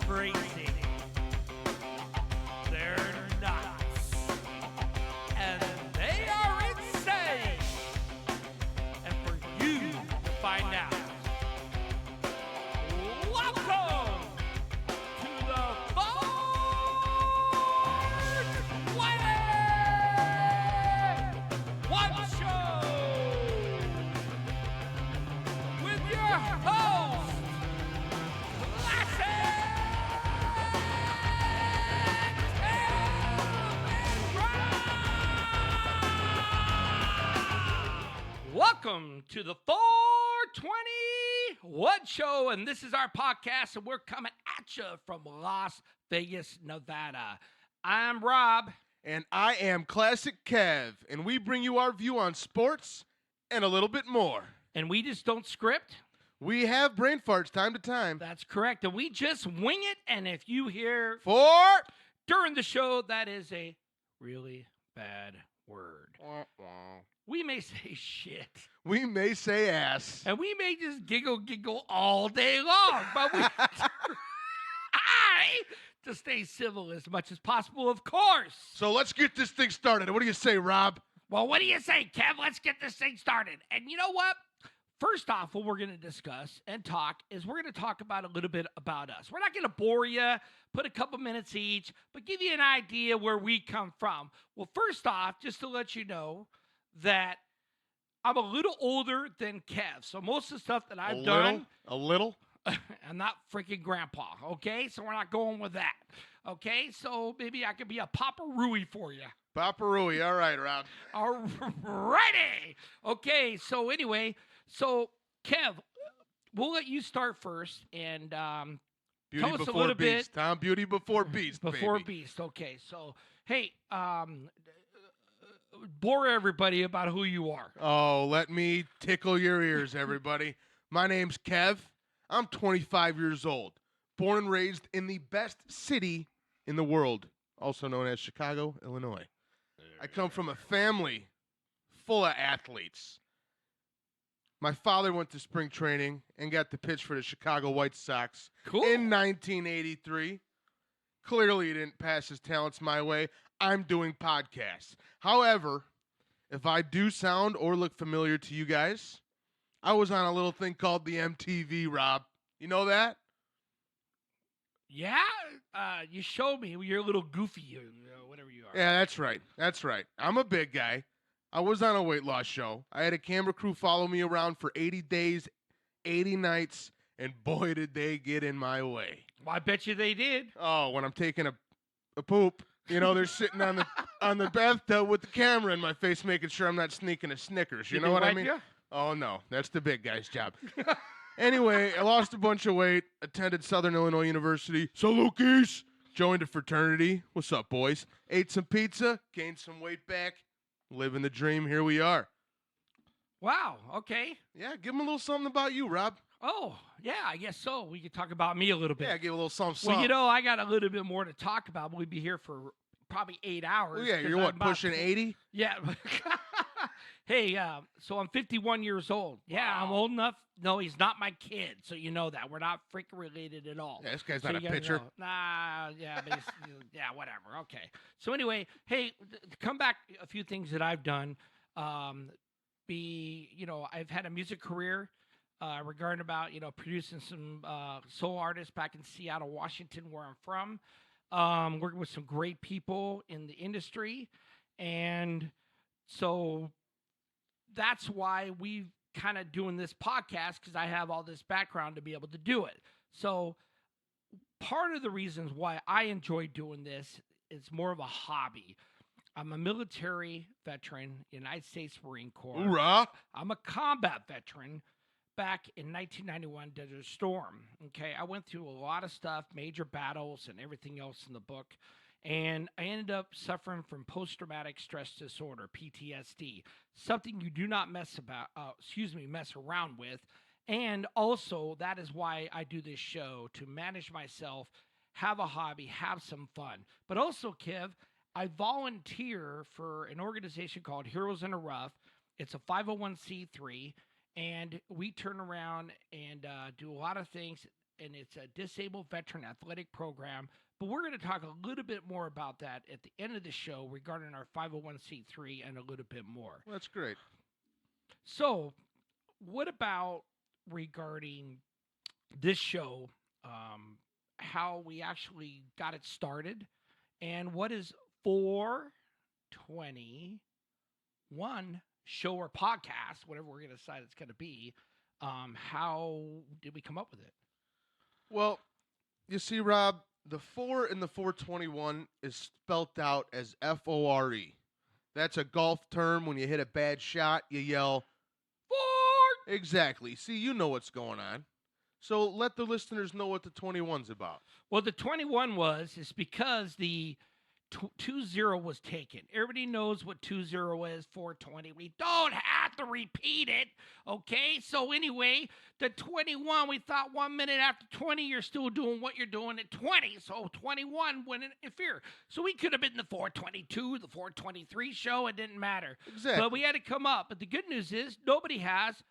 crazy. They're nuts. And they are insane. And for you to find out, welcome to the 421 Show with your host, welcome to the 421 Show, and this is our podcast, and we're coming at you from Las Vegas, Nevada. I'm Rob. And I am Classic Kev, and we bring you our view on sports and a little bit more. And we just don't script. We have brain farts time to time. That's correct, and we just wing it, and if you hear during the show, that is a really bad word. We may say shit. We may say ass. And we may just giggle all day long. But we try to stay civil as much as possible, of course. So let's get this thing started. What do you say, Rob? Well, what do you say, Kev? Let's get this thing started. And you know what? First off, what we're going to discuss and talk is we're going to talk about a little bit about us. We're not going to bore you, put a couple minutes each, but give you an idea where we come from. Well, first off, just to let you know that I'm a little older than Kev. So most of the stuff that I've done. A little? I'm not freaking grandpa, okay? So we're not going with that, okay? So maybe I could be a Papa Rui for you. Papa Rui. All right, Rob. All righty. Okay, so anyway, so Kev, we'll let you start first and Beauty tell us before a little beast. bit. Tom, beauty before beast, Before baby. beast, okay. So, hey, bore everybody about who you are. Oh, let me tickle your ears, everybody. My name's Kev. I'm 25 years old, born and raised in the best city in the world, also known as Chicago, Illinois. I come from a family full of athletes. My father went to spring training and got to pitch for the Chicago White Sox in 1983. Clearly, he didn't pass his talents my way. I'm doing podcasts. However, if I do sound or look familiar to you guys, I was on a little thing called the MTV, Rob. You know that? Yeah, you showed me. You're a little goofy, or whatever you are. Yeah, that's right. That's right. I'm a big guy. I was on a weight loss show. I had a camera crew follow me around for 80 days, 80 nights, and boy, did they get in my way. Well, I bet you they did. Oh, when I'm taking a poop, you know, they're sitting on the bathtub with the camera in my face, making sure I'm not sneaking a Snickers. You know what I mean? You? Oh, no. That's the big guy's job. Anyway, I lost a bunch of weight, attended Southern Illinois University. Salukis! Joined a fraternity. What's up, boys? Ate some pizza, gained some weight back. Living the dream. Here we are. Wow. Okay. Yeah, give them a little something about you, Rob. Oh, yeah, I guess so. We could talk about me a little bit. Yeah, give a little something. Well, you know, I got a little bit more to talk about. We'd be here for probably 8 hours. Oh, yeah, you're what, pushing 80? Yeah. Hey, so I'm 51 years old. Yeah, Wow. I'm old enough. No, he's not my kid, so you know that. We're not freaking related at all. Yeah, this guy's So not a you gotta pitcher. know. Nah, yeah, but yeah, whatever. Okay. So anyway, hey, to come back a few things that I've done. I've had a music career regarding about, producing some soul artists back in Seattle, Washington, where I'm from. Working with some great people in the industry. And so that's why we've kind of doing this podcast, because I have all this background to be able to do it. So part of the reasons why I enjoy doing this is more of a hobby. I'm a military veteran, United States Marine Corps. Hoorah! I'm a combat veteran back in 1991 Desert Storm. Okay, I went through a lot of stuff, major battles and everything else in the book. And I ended up suffering from post-traumatic stress disorder, PTSD, something you do not mess around with. And also, that is why I do this show, to manage myself, have a hobby, have some fun. But also, Kev, I volunteer for an organization called Heroes in the Rough. It's a 501c3, and we turn around and do a lot of things and it's a disabled veteran athletic program. But we're going to talk a little bit more about that at the end of the show regarding our 501c3 and a little bit more. Well, that's great. So, what about regarding this show, how we actually got it started, and what is 421 show or podcast, whatever we're going to decide it's going to be, how did we come up with it? Well, you see, Rob, the 4 in the 421 is spelt out as FORE. That's a golf term. When you hit a bad shot, you yell, "Ford!" Exactly. See, you know what's going on. So let the listeners know what the 21's about. Well, the 21 is because the 20 was taken. Everybody knows what 20 is, 420. We don't have to repeat it, okay? So anyway, the 21, we thought 1 minute after 20, you're still doing what you're doing at 20. So 21 wouldn't interfere. So we could have been the 422, the 423 show. It didn't matter. Exactly. But we had to come up. But the good news is nobody has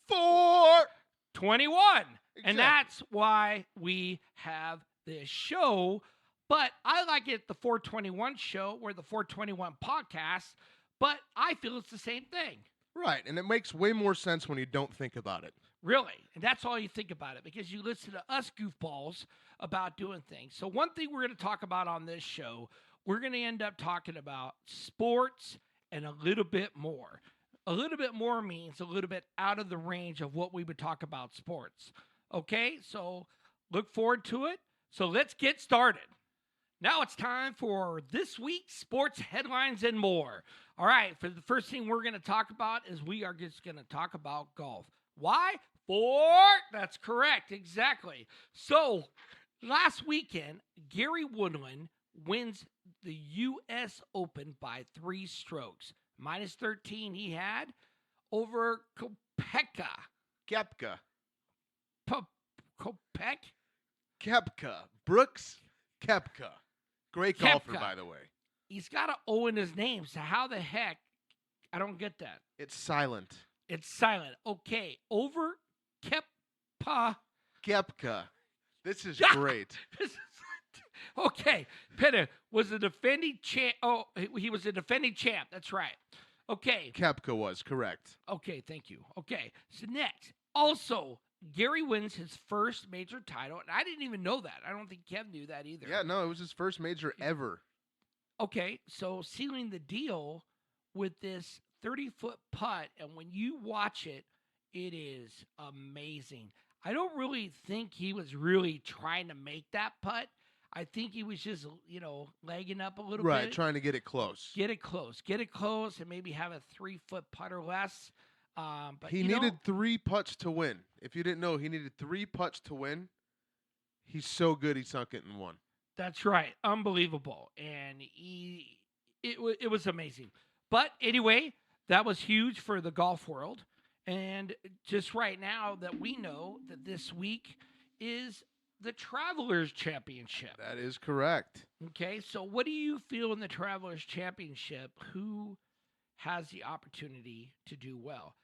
421. Exactly. And that's why we have this show. But I like it, the 421 show or the 421 podcast, but I feel it's the same thing. Right, and it makes way more sense when you don't think about it. Really, and that's all you think about it, because you listen to us goofballs about doing things. So one thing we're going to talk about on this show, we're going to end up talking about sports and a little bit more. A little bit more means a little bit out of the range of what we would talk about sports. Okay, so look forward to it. So let's get started. Now it's time for this week's sports headlines and more. All right, for the first thing we're going to talk about is we are just going to talk about golf. Why? That's correct, exactly. So last weekend, Gary Woodland wins the U.S. Open by 3 strokes. Minus 13 he had over Koepka. Brooks Koepka. Great golfer, by the way. He's got an O in his name, so how the heck? I don't get that. It's silent. It's silent. Okay, over Koepka. This is great. Okay, Penna was a defending champ. Oh, he was a defending champ. That's right. Okay. Koepka was, correct. Okay, thank you. Okay, so next. Also, Gary wins his first major title, and I didn't even know that. I don't think Kev knew that either. Yeah, no, it was his first major ever. Okay, so sealing the deal with this 30-foot putt, and when you watch it, it is amazing. I don't really think he was really trying to make that putt. I think he was just, legging up a little bit. Right, trying to get it close. Get it close, and maybe have a 3-foot putt or less. But he needed 3 putts to win. If you didn't know, he needed 3 putts to win. He's so good, he sunk it in 1. That's right. Unbelievable. And it was amazing. But anyway, that was huge for the golf world. And just right now that we know that this week is the Travelers Championship. That is correct. Okay, so what do you feel in the Travelers Championship? Who has the opportunity to do well?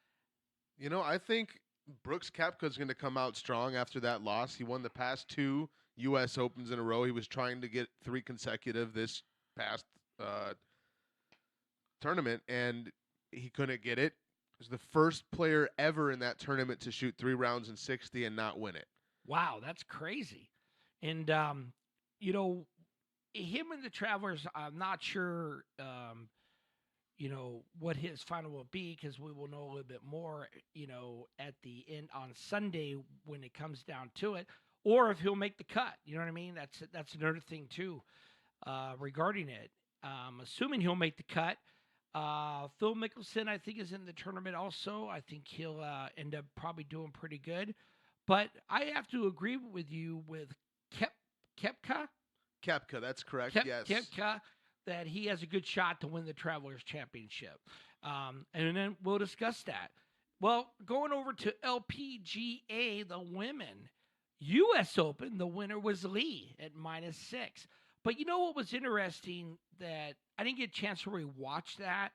I think Brooks Koepka is going to come out strong after that loss. He won the past 2 U.S. Opens in a row. He was trying to get 3 consecutive this past tournament, and he couldn't get it. He was the first player ever in that tournament to shoot 3 rounds in 60 and not win it. Wow, that's crazy. And, him and the Travelers, I'm not sure, what his final will be, because we will know a little bit more, at the end on Sunday when it comes down to it, or if he'll make the cut. You know what I mean? That's another thing, too, regarding it. Assuming he'll make the cut. Phil Mickelson, I think, is in the tournament also. I think he'll end up probably doing pretty good. But I have to agree with you with Koepka. Koepka, that's correct, yes. Koepka, that he has a good shot to win the Travelers Championship. And then we'll discuss that. Well, going over to LPGA, the women, U.S. Open, the winner was Lee at -6. But you know what was interesting, that I didn't get a chance to really watch that,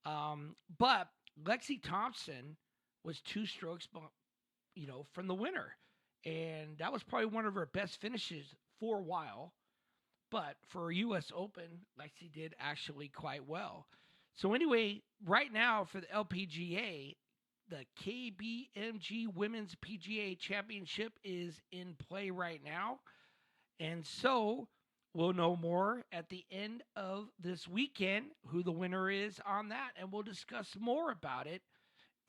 but Lexi Thompson was 2 strokes from the winner. and that was probably one of her best finishes for a while. But for a U.S. Open, Lexi did actually quite well. So anyway, right now for the LPGA, the KBMG Women's PGA Championship is in play right now. And so we'll know more at the end of this weekend who the winner is on that. And we'll discuss more about it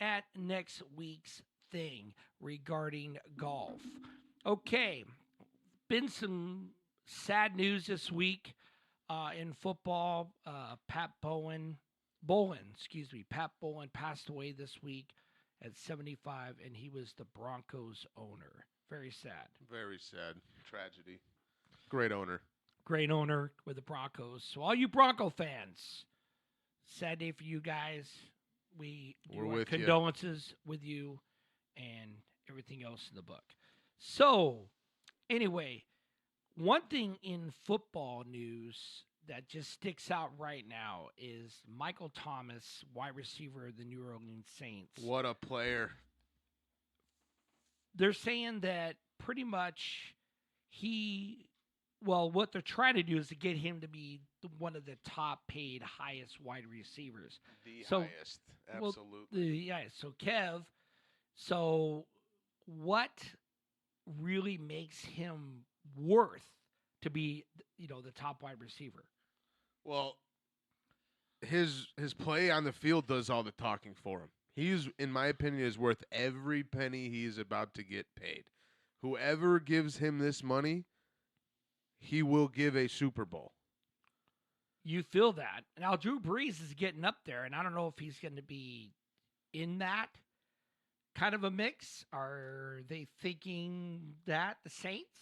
at next week's thing regarding golf. Okay, been some sad news this week in football. Pat Bowen passed away this week at 75, and he was the Broncos owner. Very sad. Very sad. Tragedy. Great owner. Great owner with the Broncos. So all you Bronco fans, sad day for you guys. We're with condolences with you and everything else in the book. So anyway, one thing in football news that just sticks out right now is Michael Thomas, wide receiver of the New Orleans Saints. What a player. They're saying that pretty much what they're trying to do is to get him to be one of the top paid, highest wide receivers. Highest, absolutely. So Kev, what really makes him worth to be, the top wide receiver? Well, his play on the field does all the talking for him. He's, in my opinion, is worth every penny he's about to get paid. Whoever gives him this money, he will give a Super Bowl. You feel that. Now, Drew Brees is getting up there, and I don't know if he's going to be in that kind of a mix. Are they thinking that, the Saints?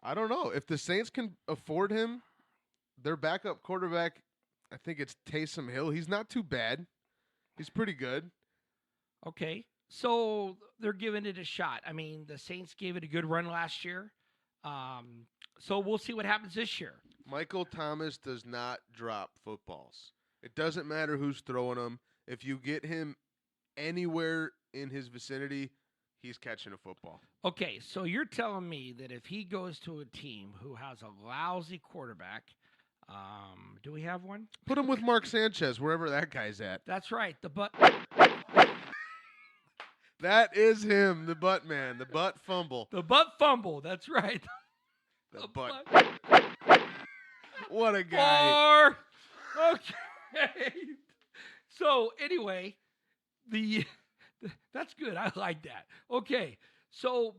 I don't know. If the Saints can afford him, their backup quarterback, I think it's Taysom Hill. He's not too bad. He's pretty good. Okay. So they're giving it a shot. I mean, the Saints gave it a good run last year. So we'll see what happens this year. Michael Thomas does not drop footballs. It doesn't matter who's throwing them. If you get him anywhere in his vicinity, he's catching a football. Okay, so you're telling me that if he goes to a team who has a lousy quarterback, do we have one? Put him with Mark Sanchez, wherever that guy's at. That's right, the butt. That is him, the butt man, the butt fumble. The butt fumble, that's right. The butt. What a guy. Okay. So anyway, that's good. I like that. Okay, so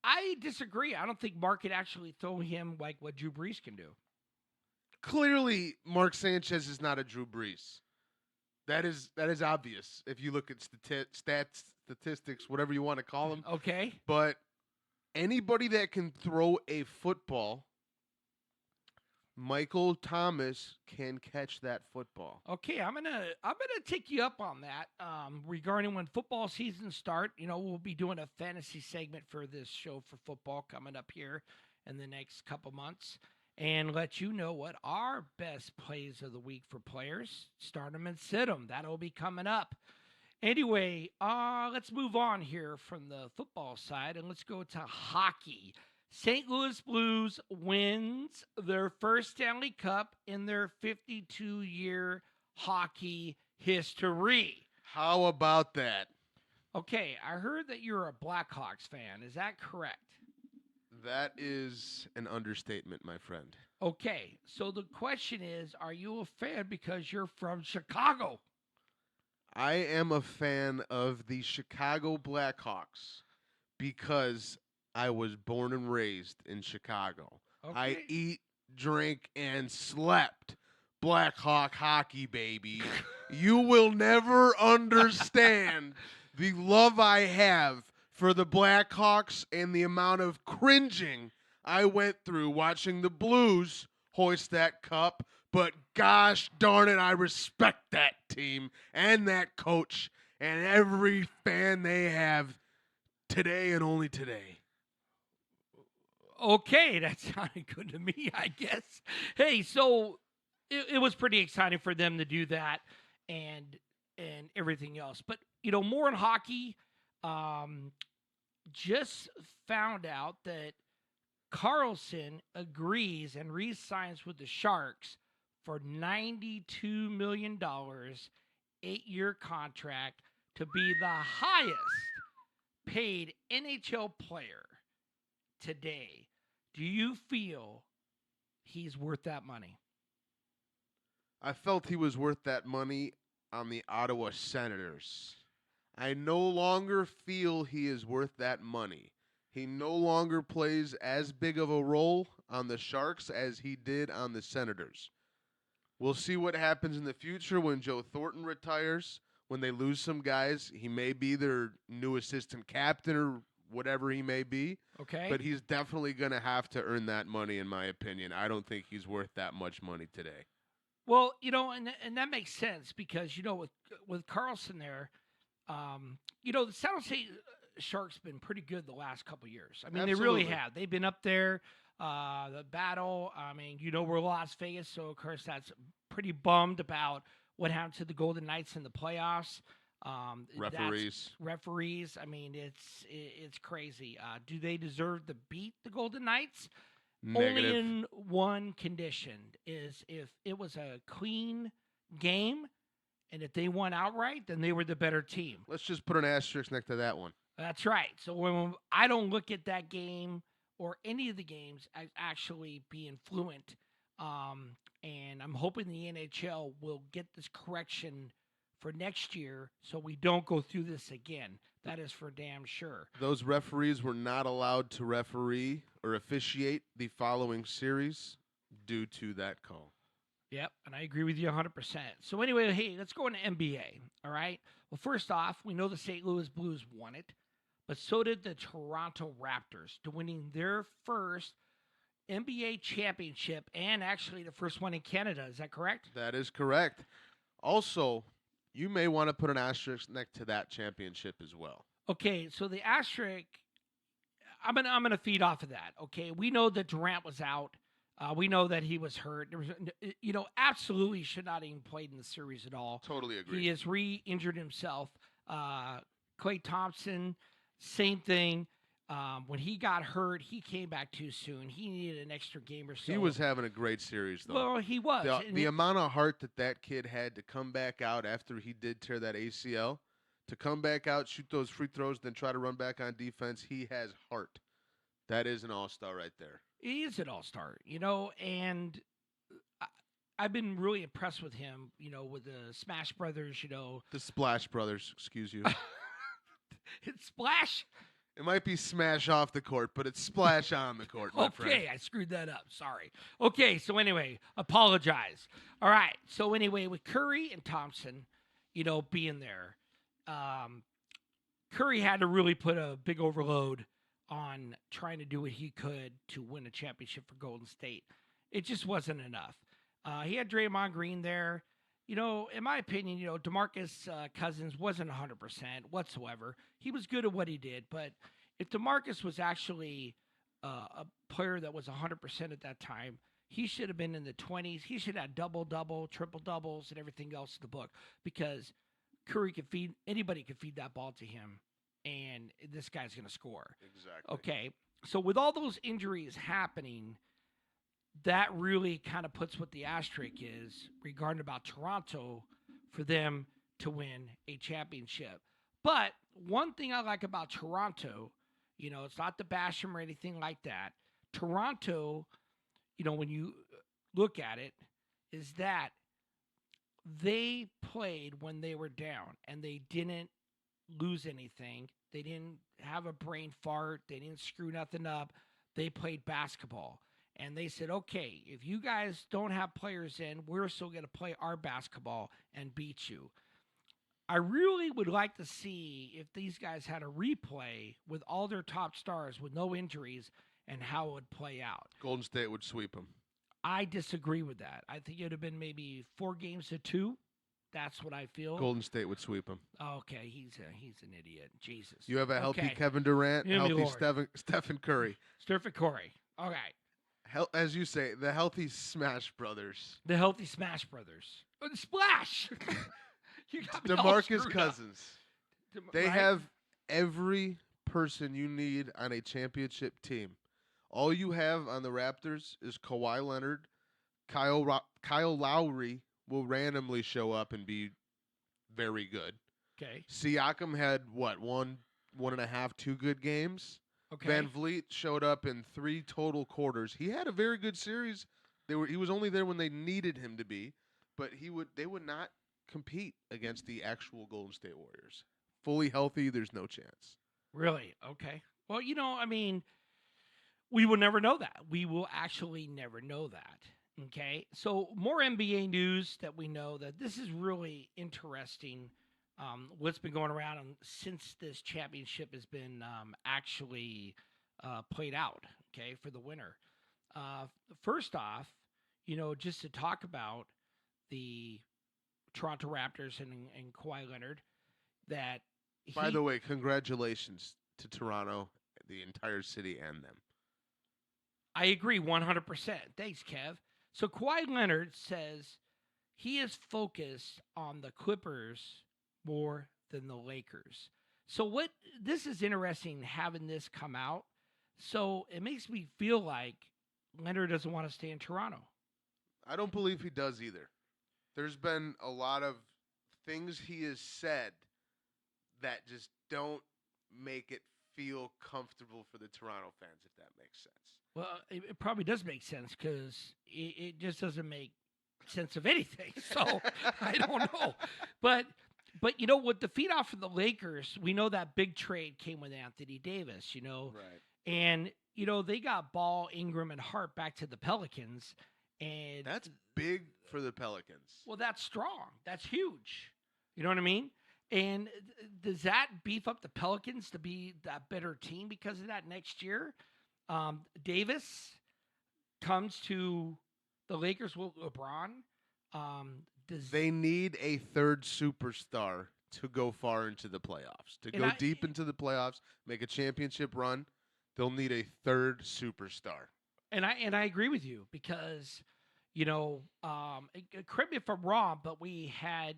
I disagree. I don't think Mark could actually throw him like what Drew Brees can do. Clearly, Mark Sanchez is not a Drew Brees. That is obvious if you look at stats, statistics, whatever you want to call them. Okay. But anybody that can throw a football, Michael Thomas can catch that football. Okay, I'm gonna take you up on that regarding when football seasons start. We'll be doing a fantasy segment for this show for football coming up here in the next couple months, and let you know what our best plays of the week for players. Start them and sit them. That'll be coming up. Anyway, let's move on here from the football side and let's go to hockey. St. Louis Blues wins their first Stanley Cup in their 52-year hockey history. How about that? Okay, I heard that you're a Blackhawks fan. Is that correct? That is an understatement, my friend. Okay, so the question is, are you a fan because you're from Chicago? I am a fan of the Chicago Blackhawks because I was born and raised in Chicago. Okay. I eat, drink, and slept Blackhawk hockey, baby. You will never understand the love I have for the Blackhawks and the amount of cringing I went through watching the Blues hoist that cup. But gosh darn it, I respect that team and that coach and every fan they have today and only today. Okay, that sounded good to me, I guess. Hey, so it was pretty exciting for them to do that and everything else. But, more in hockey, just found out that Carlson agrees and re-signs with the Sharks for $92 million, 8-year contract to be the highest paid NHL player today. Do you feel he's worth that money? I felt he was worth that money on the Ottawa Senators. I no longer feel he is worth that money. He no longer plays as big of a role on the Sharks as he did on the Senators. We'll see what happens in the future when Joe Thornton retires. When they lose some guys, he may be their new assistant captain or whatever he may be. Okay. But he's definitely going to have to earn that money, in my opinion. I don't think he's worth that much money today. Well, and that makes sense because, with Carlson there, the San Jose Sharks been pretty good the last couple of years. I mean, Absolutely. They really have. They've been up there. The battle. I mean, we're Las Vegas, so of course that's pretty bummed about what happened to the Golden Knights in the playoffs. Referees. I mean, it's crazy. Do they deserve to beat the Golden Knights? Negative. Only in one condition, is if it was a clean game, and if they won outright, then they were the better team. Let's just put an asterisk next to that one. That's right. So when I don't look at that game or any of the games as actually being fluent, and I'm hoping the NHL will get this correction for next year so we don't go through this again. That is for damn sure. Those referees were not allowed to referee or officiate the following series due to that call. Yep, and I agree with you 100%. So anyway, hey, let's go into NBA, all right? Well, first off, we know the St. Louis Blues won it, but so did the Toronto Raptors, to winning their first NBA championship and actually the first one in Canada. Is that correct? That is correct. Also, you may want to put an asterisk next to that championship as well. Okay, so the asterisk, I'm gonna feed off of that. Okay, we know that Durant was out. We know that he was hurt. There was, absolutely should not even played in the series at all. Totally agree. He has re-injured himself. Klay Thompson, same thing. When he got hurt, he came back too soon. He needed an extra game or so. He was having a great series, though. Well, he was. The amount of heart that kid had to come back out after he did tear that ACL, to come back out, shoot those free throws, then try to run back on defense, he has heart. That is an all-star right there. He is an all-star, and I've been really impressed with him, with the Smash Brothers, The Splash Brothers, excuse you. It's Splash? It might be smash off the court, but it's splash on the court, my friend. Okay, I screwed that up. Sorry. Okay, so anyway, apologize. All right, so anyway, with Curry and Thompson, being there, Curry had to really put a big overload on trying to do what he could to win a championship for Golden State. It just wasn't enough. He had Draymond Green there. In my opinion, DeMarcus Cousins wasn't 100% whatsoever. He was good at what he did, but if DeMarcus was actually a player that was 100% at that time, he should have been in the 20s. He should have double-double, triple-doubles, and everything else in the book, because anybody could feed that ball to him, and this guy's going to score. Exactly. Okay, so with all those injuries happening, that really kind of puts what the asterisk is regarding about Toronto for them to win a championship. But one thing I like about Toronto, it's not to bash them or anything like that. Toronto, when you look at it, is that they played when they were down and they didn't lose anything. They didn't have a brain fart. They didn't screw nothing up. They played basketball. And they said, okay, if you guys don't have players in, we're still going to play our basketball and beat you. I really would like to see if these guys had a replay with all their top stars with no injuries and how it would play out. Golden State would sweep them. I disagree with that. I think it would have been maybe 4-2. That's what I feel. Golden State would sweep him. Okay, he's an idiot. Jesus. You have a healthy Okay. Kevin Durant, Give me healthy Stephen Curry. Stephen Curry. All right. As you say, the healthy Smash Brothers. The healthy Smash Brothers. Splash! You got me all DeMarcus screwed Cousins. up. They Right? have every person you need on a championship team. All you have on the Raptors is Kawhi Leonard. Kyle Lowry will randomly show up and be very good. Okay. Siakam had, one and a half, 2 good games. Okay. Van Vliet showed up in 3 total quarters. He had a very good series. He was only there when they needed him to be, but they would not compete against the actual Golden State Warriors. Fully healthy, there's no chance. Really? Okay. Well, I mean, we will never know that. We will actually never know that. Okay. So more NBA news that we know that this is really interesting. What's been going around since this championship has been actually played out, okay, for the winner. First off, just to talk about the Toronto Raptors and Kawhi Leonard, that By the way, congratulations to Toronto, the entire city, and them. I agree 100%. Thanks, Kev. So Kawhi Leonard says he is focused on the Clippers more than the Lakers. So this is interesting having this come out. So it makes me feel like Leonard doesn't want to stay in Toronto. I don't believe he does either. There's been a lot of things he has said that just don't make it feel comfortable for the Toronto fans, if that makes sense. Well, it probably does make sense because it just doesn't make sense of anything. So I don't know. But with the feed off of the Lakers, we know that big trade came with Anthony Davis, Right. And, they got Ball, Ingram, and Hart back to the Pelicans. And that's big for the Pelicans. Well, that's strong. That's huge. You know what I mean? And does that beef up the Pelicans to be that better team because of that next year? Davis comes to the Lakers with LeBron. They need a third superstar to go far into the playoffs. To go deep into the playoffs, make a championship run, they'll need a third superstar. And I agree with you because, correct me if I'm wrong, but we had,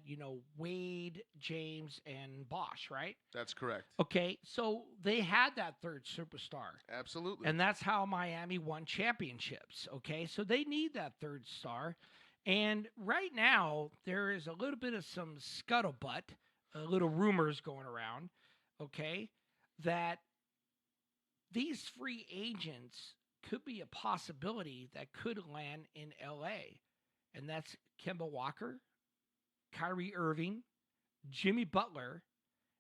Wade, James, and Bosh, right? That's correct. Okay, so they had that third superstar. Absolutely. And that's how Miami won championships, okay? So they need that third star. And right now, there is a little bit of some scuttlebutt, little rumors going around, okay, that these free agents could be a possibility that could land in LA. And that's Kemba Walker, Kyrie Irving, Jimmy Butler,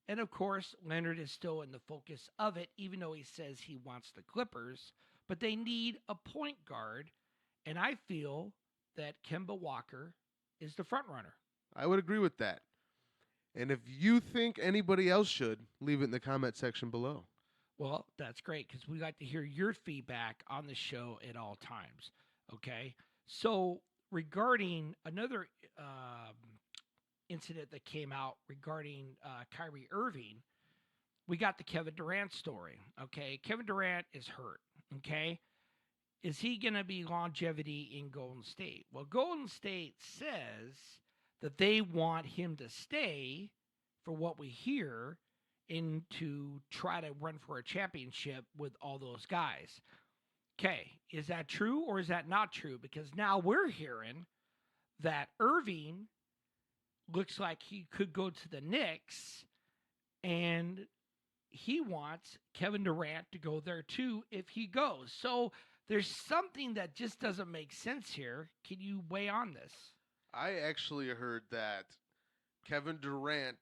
and of course, Leonard is still in the focus of it, even though he says he wants the Clippers. But they need a point guard, and I feel that Kemba Walker is the front runner. I would agree with that. And if you think anybody else should, leave it in the comment section below. Well, that's great because we like to hear your feedback on the show at all times. Okay. So regarding another incident that came out regarding Kyrie Irving, we got the Kevin Durant story. Okay. Kevin Durant is hurt. Okay. Is he going to be longevity in Golden State? Well, Golden State says that they want him to stay, for what we hear, and to try to run for a championship with all those guys. Okay, is that true or is that not true? Because now we're hearing that Irving looks like he could go to the Knicks, and he wants Kevin Durant to go there too if he goes. So there's something that just doesn't make sense here. Can you weigh on this? I actually heard that Kevin Durant,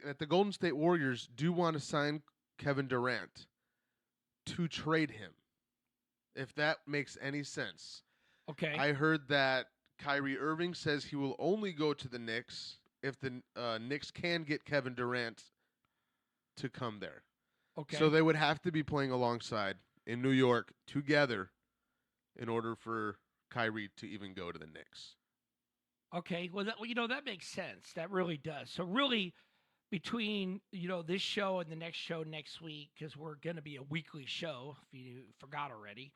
that the Golden State Warriors do want to sign Kevin Durant to trade him, if that makes any sense. Okay. I heard that Kyrie Irving says he will only go to the Knicks if the Knicks can get Kevin Durant to come there. Okay. So they would have to be playing alongside in New York together in order for Kyrie to even go to the Knicks. Okay, well, that makes sense. That really does. So really, between, this show and the next show next week, because we're going to be a weekly show, if you forgot already.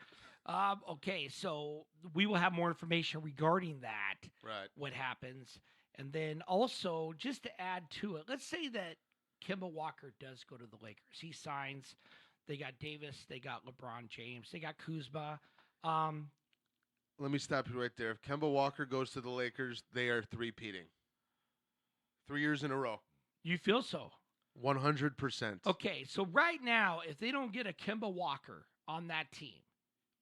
Okay, so we will have more information regarding that, right? What happens. And then also, just to add to it, let's say that Kemba Walker does go to the Lakers. He signs. They got Davis. They got LeBron James. They got Kuzma. Let me stop you right there. If Kemba Walker goes to the Lakers, they are three-peating. 3 years in a row. You feel so? 100%. Okay, so right now, if they don't get a Kemba Walker on that team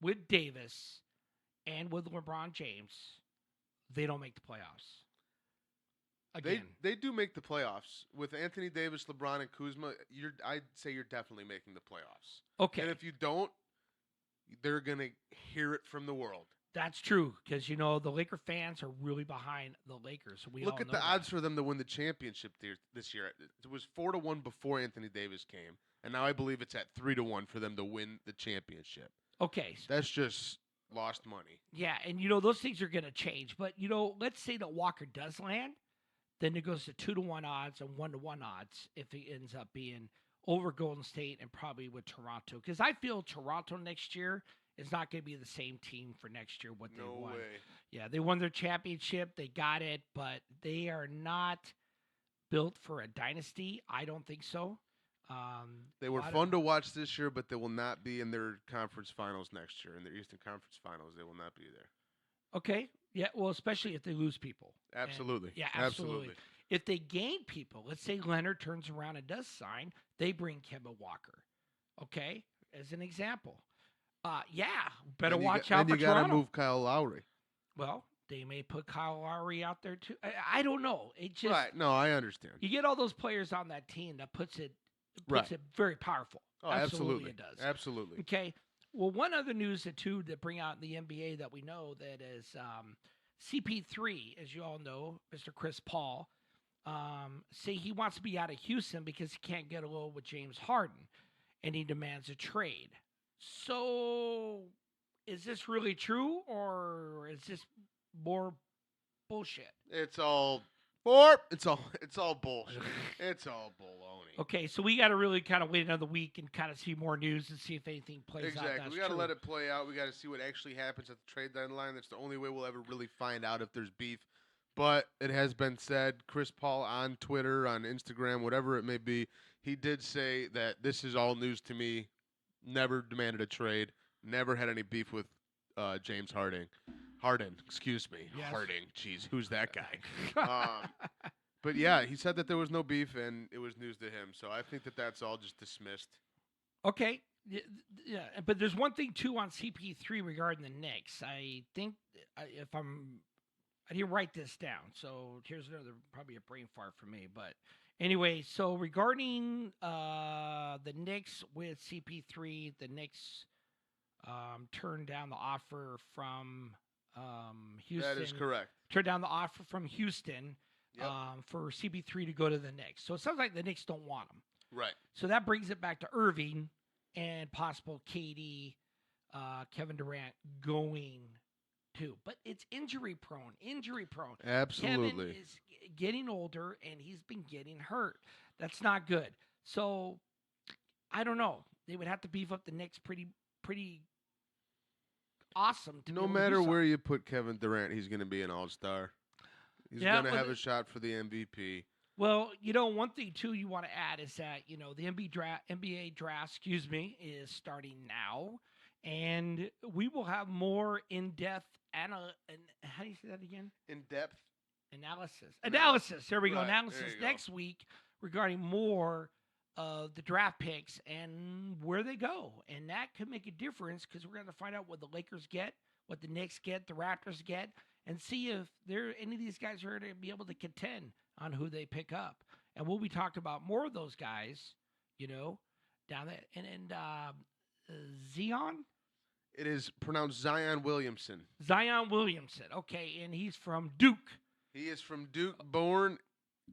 with Davis and with LeBron James, they don't make the playoffs. Again. They do make the playoffs. With Anthony Davis, LeBron, and Kuzma, I'd say you're definitely making the playoffs. Okay. And if you don't, they're going to hear it from the world. That's true, because, the Laker fans are really behind the Lakers. We Look at the odds for them to win the championship this year. It was 4-1 before Anthony Davis came, and now I believe it's at 3-1 for them to win the championship. Okay. That's just lost money. Yeah, and, those things are going to change. But, let's say that Walker does land, then it goes to 2-1 odds and 1-1 odds if it ends up being over Golden State and probably with Toronto. Because I feel Toronto next year is not going to be the same team for next year what they won. No way. Yeah, they won their championship. They got it, but they are not built for a dynasty. I don't think so. They were fun to watch this year, but they will not be in their conference finals next year. In their Eastern Conference finals, they will not be there. Okay. Yeah, well, especially if they lose people. Absolutely. Yeah, absolutely. If they gain people, let's say Leonard turns around and does sign, they bring Kemba Walker. Okay? As an example. Better watch out for Toronto. Then you got to move Kyle Lowry. Well, they may put Kyle Lowry out there too. I don't know. It just right. No, I understand. You get all those players on that team that puts it very powerful. Oh, absolutely. It does. Absolutely. Okay. Well, one other news that bring out in the NBA that we know that is CP3, as you all know, Mr. Chris Paul, say he wants to be out of Houston because he can't get along with James Harden, and he demands a trade. So, is this really true, or is this more bullshit? It's all bullshit. It's all bullshit. It's all baloney. Okay, so we got to really kind of wait another week and kind of see more news and see if anything plays out. Exactly. We got to let it play out. We got to see what actually happens at the trade deadline. That's the only way we'll ever really find out if there's beef. But it has been said, Chris Paul on Twitter, on Instagram, whatever it may be, he did say that this is all news to me. Never demanded a trade. Never had any beef with James Harden. Excuse me. Yes. Harding. Jeez, who's that guy? But yeah, he said that there was no beef and it was news to him. So I think that that's all just dismissed. Okay. Yeah, but there's one thing too on CP3 regarding the Knicks. I think I didn't write this down, so here's another probably a brain fart for me. But anyway, so regarding the Knicks with CP3, the Knicks turned down the offer from Houston. That is correct. Turned down the offer from Houston for CP3 to go to the Knicks. So it sounds like the Knicks don't want him. Right. So that brings it back to Irving and possible KD, Kevin Durant going too. But it's injury prone. Absolutely. Kevin is getting older, and he's been getting hurt. That's not good. So I don't know. They would have to beef up the Knicks pretty awesome. No matter where you put Kevin Durant, he's going to be an all-star. He's going to have a shot for the MVP. Well, one thing, too, you want to add is that, the NBA draft, is starting now. And we will have more in-depth how do you say that again? In-depth? Analysis. There we go. Right. Analysis next week regarding more of the draft picks and where they go. And that could make a difference because we're going to find out what the Lakers get, what the Knicks get, the Raptors get, and see if any of these guys are going to be able to contend on who they pick up. And we'll be talking about more of those guys, down there. And Zion? It is pronounced Zion Williamson. Zion Williamson. Okay, and he's from Duke. He is from Duke, born.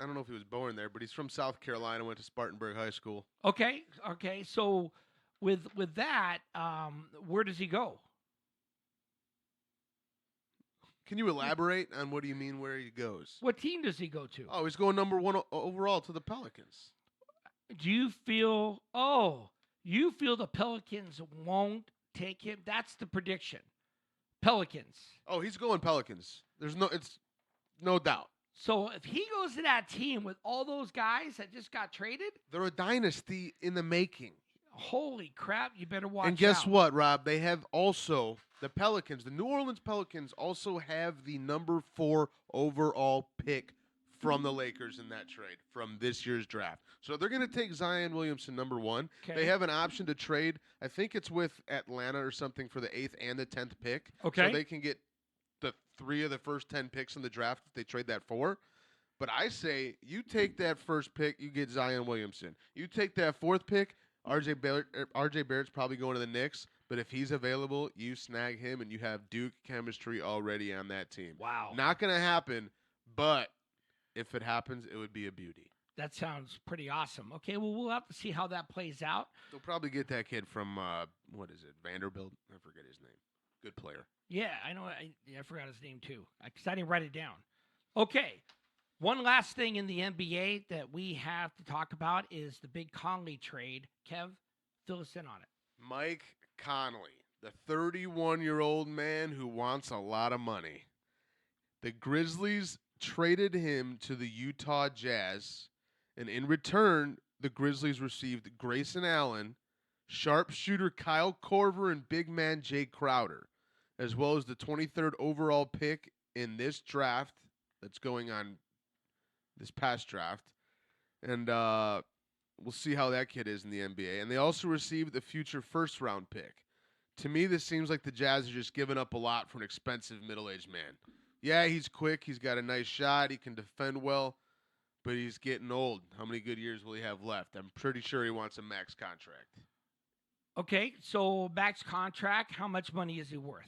I don't know if he was born there, but he's from South Carolina, went to Spartanburg High School. Okay. So with that, where does he go? Can you elaborate on what do you mean where he goes? What team does he go to? Oh, he's going number 1 overall to the Pelicans. Do you feel the Pelicans won't take him? That's the prediction. Pelicans. Oh, he's going Pelicans. It's no doubt. So if he goes to that team with all those guys that just got traded, They're a dynasty in the making. holy crap, you better watch out. And guess what, Rob? They have also the Pelicans. The New Orleans Pelicans also have the number 4 overall pick from the Lakers in that trade from this year's draft. So they're going to take Zion Williamson number 1. Okay. They have an option to trade. I think it's with Atlanta or something for the 8th and the 10th pick. Okay. So they can get the 3 of the first 10 picks in the draft if they trade that for. But I say you take that first pick, you get Zion Williamson. You take that 4th pick, RJ Barrett's probably going to the Knicks, but if he's available, you snag him and you have Duke chemistry already on that team. Wow. Not going to happen, but if it happens, it would be a beauty. That sounds pretty awesome. Okay, well, we'll have to see how that plays out. They'll probably get that kid from, what is it, Vanderbilt? I forget his name. Good player. Yeah, I know. I forgot his name, too, because I didn't write it down. Okay, one last thing in the NBA that we have to talk about is the big Conley trade. Kev, fill us in on it. Mike Conley, the 31-year-old man who wants a lot of money. The Grizzlies traded him to the Utah Jazz, and in return, the Grizzlies received Grayson Allen, sharpshooter Kyle Korver, and big man Jay Crowder, as well as the 23rd overall pick in this draft that's going on this past draft. And we'll see how that kid is in the NBA. And they also received the future first-round pick. To me, this seems like the Jazz are just giving up a lot for an expensive middle-aged man. Yeah, he's quick. He's got a nice shot. He can defend well. But he's getting old. How many good years will he have left? I'm pretty sure he wants a max contract. Okay, so max contract, how much money is he worth?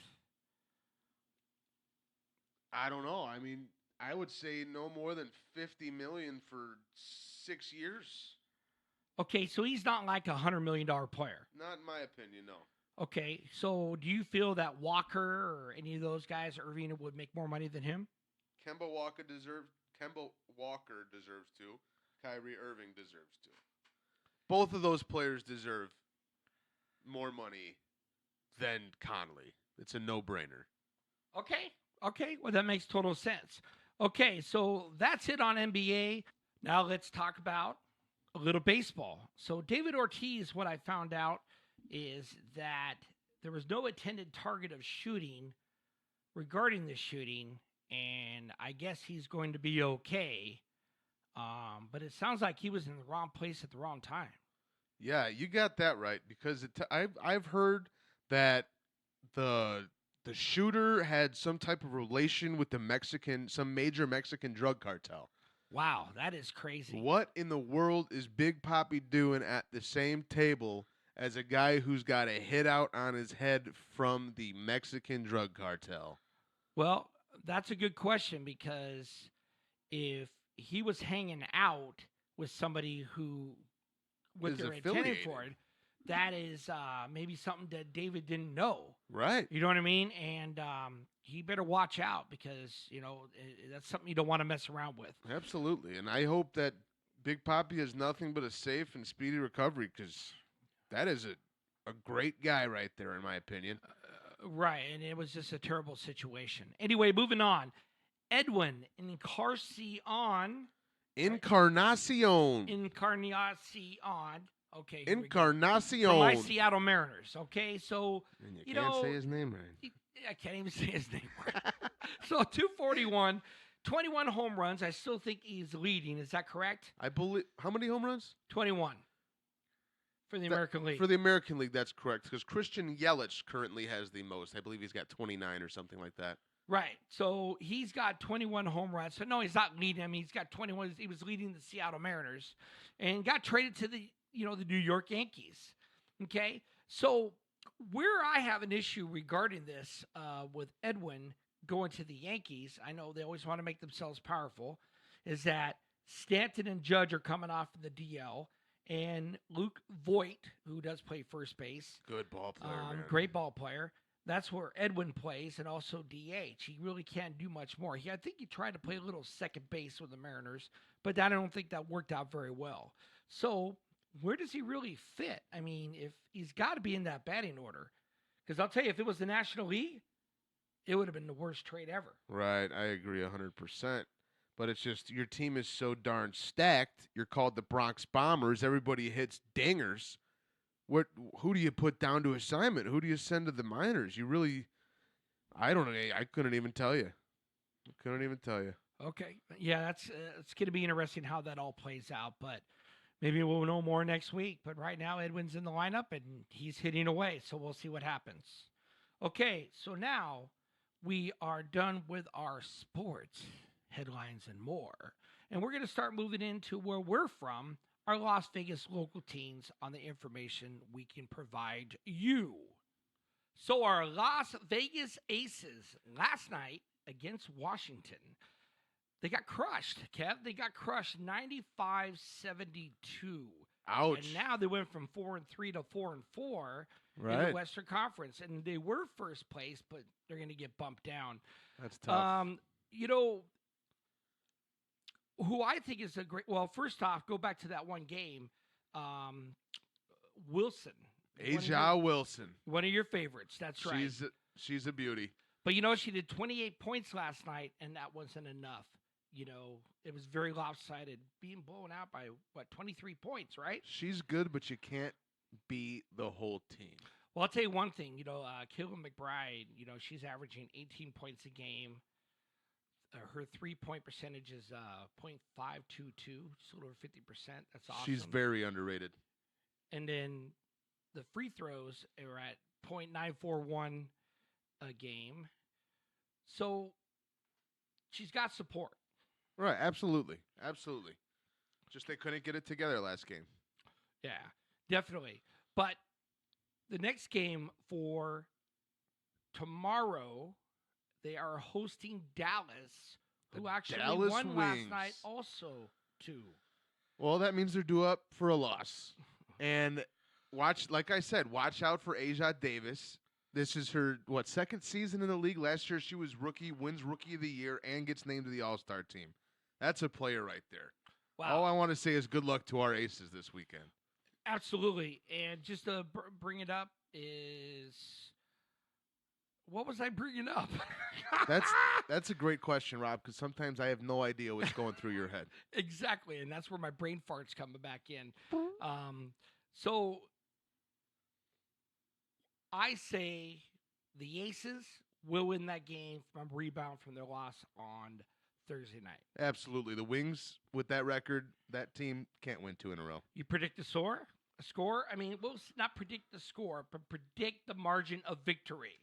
I don't know. I mean, I would say no more than $50 million for 6 years. Okay, so he's not like a $100 million player. Not in my opinion, no. Okay, so do you feel that Walker or any of those guys, Irving, would make more money than him? Kemba Walker deserves to. Kyrie Irving deserves to. Both of those players deserve more money than Conley. It's a no-brainer. Okay, well, that makes total sense. Okay, so that's it on NBA. Now let's talk about a little baseball. So David Ortiz, what I found out is that there was no intended target of shooting regarding the shooting, and I guess he's going to be okay. But it sounds like he was in the wrong place at the wrong time. Yeah, you got that right, because I've heard that the shooter had some type of relation with some major Mexican drug cartel. Wow, that is crazy. What in the world is Big Papi doing at the same table as a guy who's got a hit out on his head from the Mexican drug cartel? Well, that's a good question, because if he was hanging out with somebody who with their intended for it, that is maybe something that David didn't know. Right. You know what I mean? And he better watch out, because, that's something you don't want to mess around with. Absolutely. And I hope that Big Papi has nothing but a safe and speedy recovery, because that is a great guy right there, in my opinion. Right. And it was just a terrible situation. Anyway, moving on. Edwin Encarnacion. Encarnacion. Okay. Encarnacion. From my Seattle Mariners. Okay, so And you can't say his name right. I can't even say his name right. So 241, 21 home runs. I still think he's leading. Is that correct? I believe. How many home runs? 21 for the American League. For the American League, that's correct. Because Christian Yelich currently has the most. I believe he's got 29 or something like that. Right. So he's got 21 home runs. So no, he's not leading. I mean, he's got 21. He was leading the Seattle Mariners, and got traded to the New York Yankees. Okay. So where I have an issue regarding this with Edwin going to the Yankees, I know they always want to make themselves powerful, is that Stanton and Judge are coming off of the DL, and Luke Voigt, who does play first base. Good ball player, man. Great ball player. That's where Edwin plays, and also DH. He really can't do much more. I think he tried to play a little second base with the Mariners, but I don't think that worked out very well. So where does he really fit? I mean, if he's got to be in that batting order, because I'll tell you, if it was the National League, it would have been the worst trade ever. Right, I agree 100%. But it's just your team is so darn stacked. You're called the Bronx Bombers. Everybody hits dingers. Who do you put down to assignment? Who do you send to the minors? I don't know. I couldn't even tell you. Okay. Yeah, that's it's going to be interesting how that all plays out, but maybe we'll know more next week. But right now, Edwin's in the lineup and he's hitting away, so we'll see what happens. Okay, so now we are done with our sports headlines and more, and we're going to start moving into where we're from, our Las Vegas local teams, on the information we can provide you. So our Las Vegas Aces last night against Washington, they got crushed, Kev. They got crushed 95-72. Ouch. And now they went from 4-3 to 4-4 in the Western Conference. And they were first place, but they're going to get bumped down. That's tough. Who I think is first off, go back to that one game. Wilson. Asia Wilson. One of your favorites. That's right. She's a beauty. But, she did 28 points last night, and that wasn't enough. It was very lopsided, being blown out by, 23 points, right? She's good, but you can't beat the whole team. Well, I'll tell you one thing. Caitlin McBride, she's averaging 18 points a game. Her three-point percentage is .522, just a little over 50%. That's awesome. She's very underrated. And then the free throws are at .941 a game. So she's got support. Right, absolutely. Just they couldn't get it together last game. Yeah, definitely. But the next game for tomorrow, they are hosting Dallas, who actually won last night also, too. Well, that means they're due up for a loss. And like I said, watch out for Aja Davis. This is her, second season in the league. Last year she was wins Rookie of the Year, and gets named to the All-Star team. That's a player right there. Wow. All I want to say is good luck to our Aces this weekend. Absolutely. And just to bring it up is, what was I bringing up? That's a great question, Rob, because sometimes I have no idea what's going through your head. Exactly, and that's where my brain fart's coming back in. So I say the Aces will win that game from a rebound from their loss on Thursday night. Absolutely. The Wings, with that record, that team can't win 2 in a row. You predict a score? I mean, we'll not predict the score, but predict the margin of victory.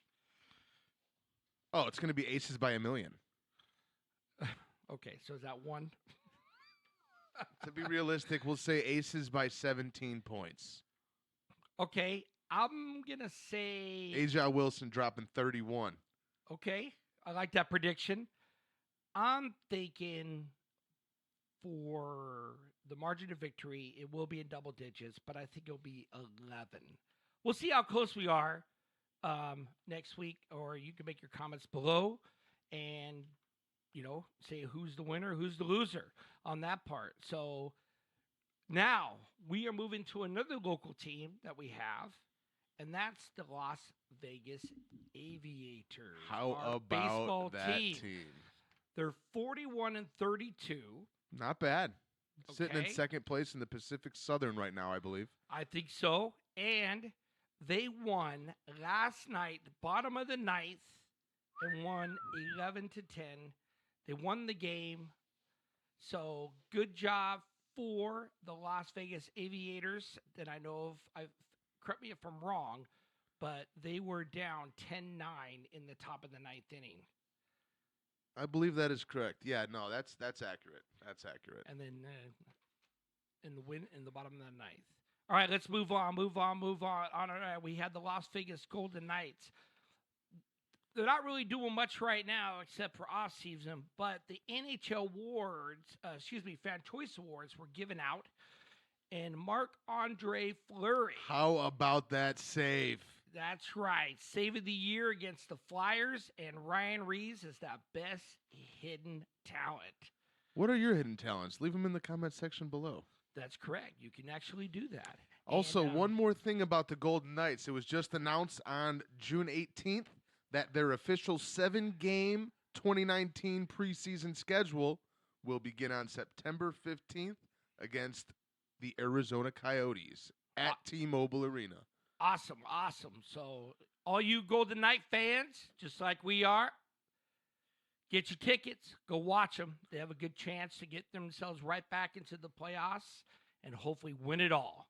Oh, it's going to be Aces by 1 million. Okay, so is that one? To be realistic, we'll say Aces by 17 points. Okay, I'm going to say... Aja Wilson dropping 31. Okay, I like that prediction. I'm thinking for the margin of victory, it will be in double digits, but I think it'll be 11. We'll see how close we are next week, or you can make your comments below and, say who's the winner, who's the loser on that part. So now we are moving to another local team that we have, and that's the Las Vegas Aviators. How about that team? They're 41-32. Not bad. Sitting in Okay. second place in the Pacific Southern right now, I believe. I think so. And they won last night, bottom of the ninth, and won 11-10. They won the game. So good job for the Las Vegas Aviators that I know of. Correct me if I'm wrong, but they were down 10-9 in the top of the ninth inning. I believe that is correct. Yeah, no, that's accurate. That's accurate. And then in the bottom of the ninth. All right, let's move on. All right, we had the Las Vegas Golden Knights. They're not really doing much right now except for off-season, but the NHL Fan Choice Awards were given out, and Marc-Andre Fleury. How about that save? That's right. Save of the year against the Flyers, and Ryan Reeves is that best hidden talent. What are your hidden talents? Leave them in the comment section below. That's correct. You can actually do that. Also, one more thing about the Golden Knights. It was just announced on June 18th that their official 7-game 2019 preseason schedule will begin on September 15th against the Arizona Coyotes at T-Mobile Arena. Awesome. So all you Golden Knight fans, just like we are, get your tickets. Go watch them. They have a good chance to get themselves right back into the playoffs and hopefully win it all.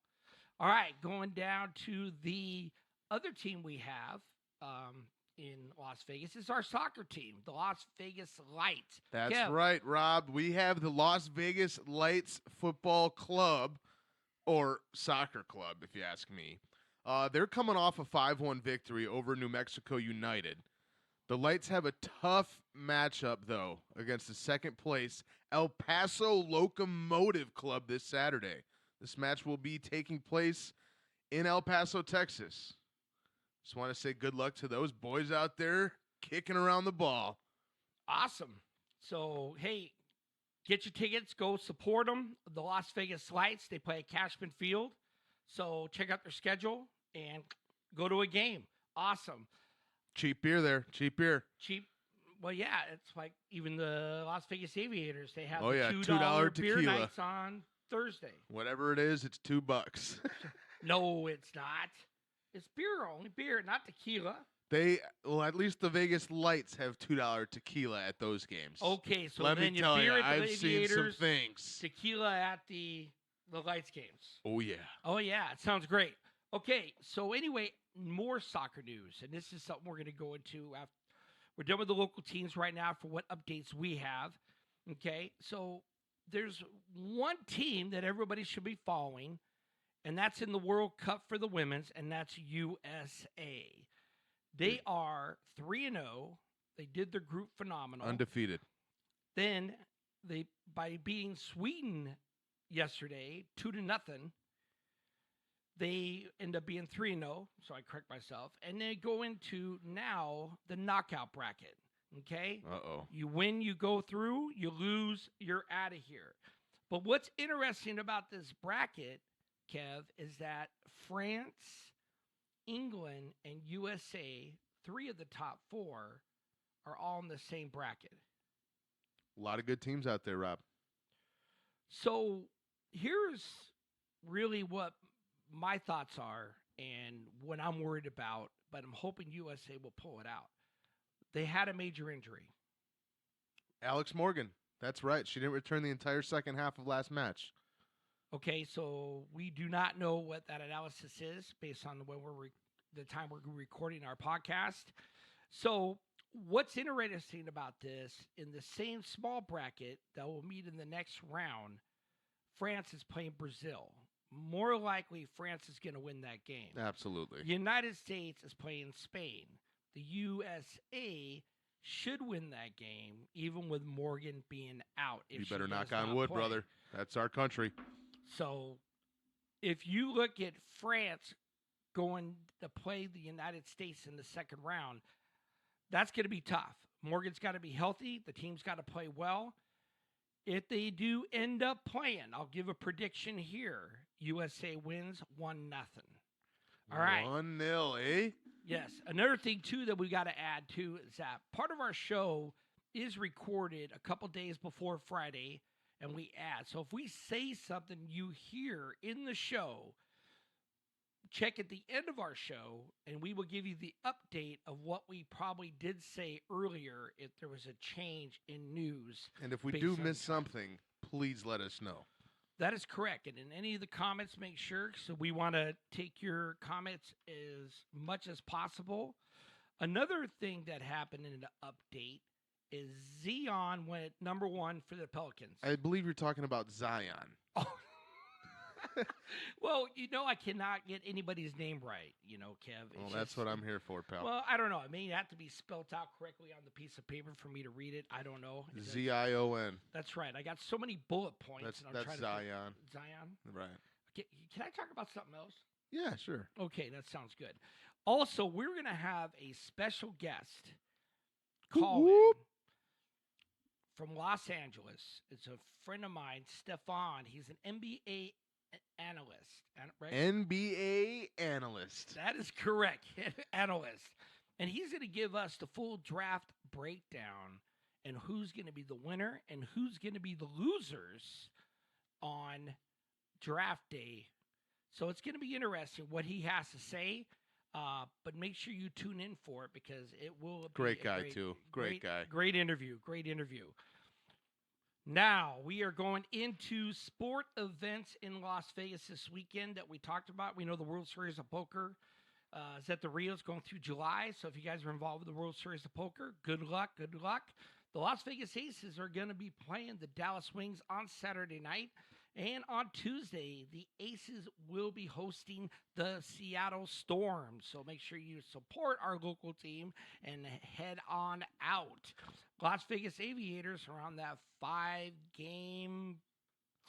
All right, going down to the other team we have in Las Vegas is our soccer team, the Las Vegas Lights. That's right, Rob. We have the Las Vegas Lights Football Club, or soccer club, if you ask me. They're coming off a 5-1 victory over New Mexico United. The Lights have a tough matchup, though, against the second place El Paso Locomotive Club this Saturday. This match will be taking place in El Paso, Texas. Just want to say good luck to those boys out there kicking around the ball. Awesome. So, hey, get your tickets. Go support them. The Las Vegas Lights, they play at Cashman Field. So check out their schedule and go to a game. Awesome. Cheap beer there. Cheap beer. Cheap. Well, yeah, it's like even the Las Vegas Aviators. They have $2 $2 beer tequila nights on Thursday. Whatever it is, it's $2. No, it's not. It's beer only. Beer, not tequila. At least the Vegas Lights have $2 tequila at those games. Okay, so let then me tell you, beer at the I've seen some things. Tequila at the Lights games. Oh, yeah. Oh, yeah. It sounds great. Okay, so anyway, more soccer news, and this is something we're going to go into after. We're done with the local teams right now for what updates we have. Okay, so there's one team that everybody should be following, and that's in the World Cup for the women's, and that's USA. They are 3-0. They did their group phenomenal. Undefeated. Then by beating Sweden yesterday, 2-0, they end up being 3-0, so I correct myself. And they go into now the knockout bracket, okay? Uh-oh. You win, you go through. You lose, you're out of here. But what's interesting about this bracket, Kev, is that France, England, and USA, 3 of the top 4, are all in the same bracket. A lot of good teams out there, Rob. So here's really what my thoughts are and what I'm worried about, but I'm hoping USA will pull it out. They had a major injury. Alex Morgan. That's right. She didn't return the entire second half of last match. Okay, so we do not know what that analysis is based on when the time we're recording our podcast. So what's interesting about this, in the same small bracket that will meet in the next round, France is playing Brazil. More likely, France is going to win that game. Absolutely. The United States is playing Spain. The USA should win that game, even with Morgan being out. You better knock on wood, brother. That's our country. So if you look at France going to play the United States in the second round, that's going to be tough. Morgan's got to be healthy. The team's got to play well. If they do end up playing, I'll give a prediction here. USA wins 1-0. All right. 1-0, eh? Yes. Another thing, too, that we got to add, too, is that part of our show is recorded a couple days before Friday, and we add. So if we say something you hear in the show, check at the end of our show, and we will give you the update of what we probably did say earlier if there was a change in news. And if we do miss something, please let us know. That is correct. And in any of the comments, make sure. So we want to take your comments as much as possible. Another thing that happened in the update is Zion went number 1 for the Pelicans. I believe you're talking about Zion. Oh. Well, I cannot get anybody's name right, Kev. Well, that's what I'm here for, pal. Well, I don't know. It may have to be spelled out correctly on the piece of paper for me to read it. I don't know. Zion. That's right. I got so many bullet points. That's Zion. Zion? Right. Okay, can I talk about something else? Yeah, sure. Okay, that sounds good. Also, we're going to have a special guest call from Los Angeles. It's a friend of mine, Stefan. He's an NBA analyst, right? NBA analyst. That is correct. Analyst. And he's going to give us the full draft breakdown and who's going to be the winner and who's going to be the losers on draft day. So it's going to be interesting what he has to say. But make sure you tune in for it because it will be Great guy, too. Great guy. Great interview. Great interview. Now, we are going into sport events in Las Vegas this weekend that we talked about. We know the World Series of Poker is at the Rios going through July. So if you guys are involved with the World Series of Poker, good luck. Good luck. The Las Vegas Aces are going to be playing the Dallas Wings on Saturday night. And on Tuesday, the Aces will be hosting the Seattle Storm. So make sure you support our local team and head on out. Las Vegas Aviators are on that 5-game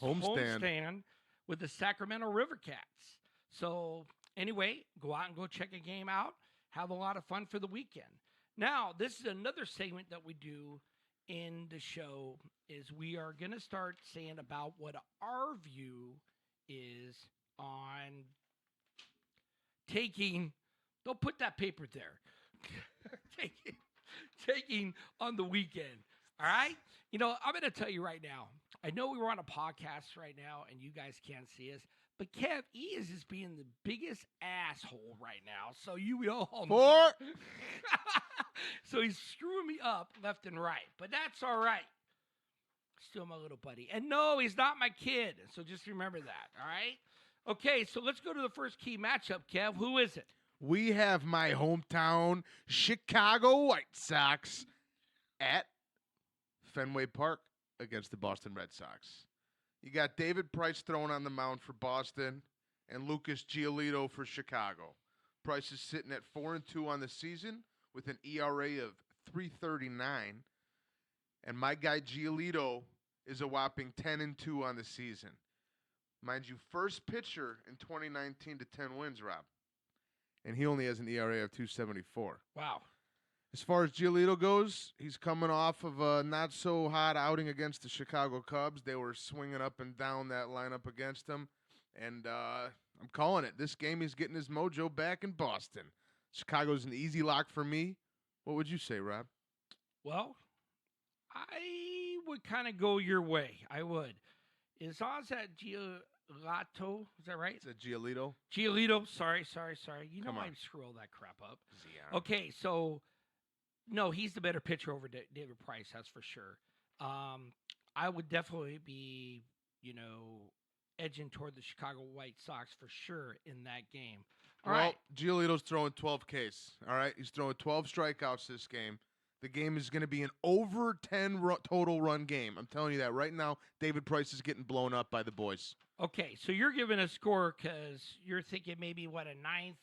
homestand with the Sacramento River Cats. So anyway, go out and go check a game out. Have a lot of fun for the weekend. Now, this is another segment that we do in the show is we are going to start saying about what our view is on taking, don't put that paper there, taking on the weekend. All right. You know, I'm going to tell you right now, I know we're on a podcast right now and you guys can't see us, but Kev, he is just being the biggest asshole right now. So you all know. So he's screwing me up left and right, but that's all right. Still my little buddy. And no, he's not my kid. So just remember that. All right. Okay. So let's go to the first key matchup, Kev. Who is it? We have my hometown Chicago White Sox at Fenway Park against the Boston Red Sox. You got David Price throwing on the mound for Boston and Lucas Giolito for Chicago. Price is sitting at 4-2 on the season with an ERA of 3.39. And my guy Giolito is a whopping 10-2 on the season. Mind you, first pitcher in 2019 to 10 wins, Rob. And he only has an ERA of 2.74. Wow. As far as Giolito goes, he's coming off of a not-so-hot outing against the Chicago Cubs. They were swinging up and down that lineup against him. And I'm calling it. This game, he's getting his mojo back in Boston. Chicago's an easy lock for me. What would you say, Rob? Well, I would kind of go your way. I would. As long as that Giolito, is that right? It's a Giolito. Giolito, sorry. You know I screw all that crap up. Zion. Okay, so, no, he's the better pitcher over David Price, that's for sure. I would definitely be, edging toward the Chicago White Sox for sure in that game. All right. Giolito's throwing 12 Ks. All right, he's throwing 12 strikeouts this game. The game is going to be an over 10 total run game. I'm telling you that right now. David Price is getting blown up by the boys. Okay, so you're giving a score because you're thinking maybe, what, a